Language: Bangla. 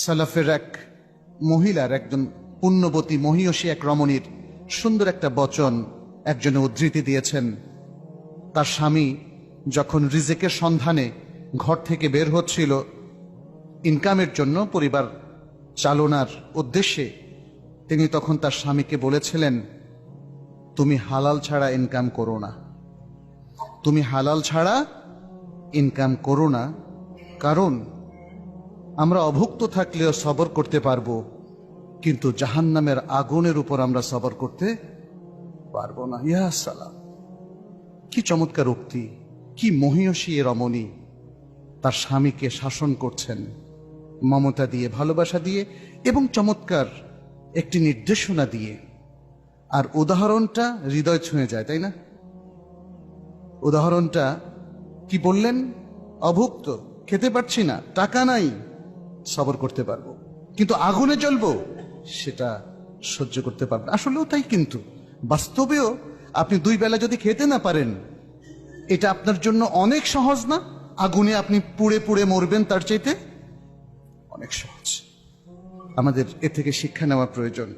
সালাফের এক মহিলার, একজন পুণ্যবতী মহিয়সী এক রমণীর সুন্দর একটা বচন একজনে উদ্ধৃতি দিয়েছেন। তার স্বামী যখন রিজেকের সন্ধানে ঘর থেকে বের হচ্ছিল ইনকামের জন্য, পরিবার চালনার উদ্দেশ্যে, তিনি তখন তার স্বামীকে বলেছিলেন, তুমি হালাল ছাড়া ইনকাম করো না, তুমি হালাল ছাড়া ইনকাম করো না, কারণ আমরা অভুক্ত থাকলেও সবর করতে পারবো, কিন্তু জাহান্নামের আগুনের উপর আমরা সবর করতে পারবো না। ইয়া সালাম, কি চমৎকার উক্তি, কি মহিয়সী এ রমণী তার স্বামীকে শাসন করছেন মমতা দিয়ে, ভালোবাসা দিয়ে এবং চমৎকার একটি নির্দেশনা দিয়ে। আর উদাহরণটা হৃদয় ছুঁয়ে যায়, তাই না? উদাহরণটা কি বললেন? অভুক্ত, খেতে পারছি না, টাকা নাই, সবর করতে পারবো, কিন্তু আগুনে জ্বলবো সেটা সহ্য করতে পারবো। আসলেও তাই, কিন্তু বাস্তবেও আপনি দুই বেলা যদি খেতে না পারেন, এটা আপনার জন্য অনেক সহজ না? আগুনে আপনি পুড়ে পুড়ে মরবেন, তার চাইতে অনেক সহজ। আমাদের এ থেকে শিক্ষা নেওয়া প্রয়োজন।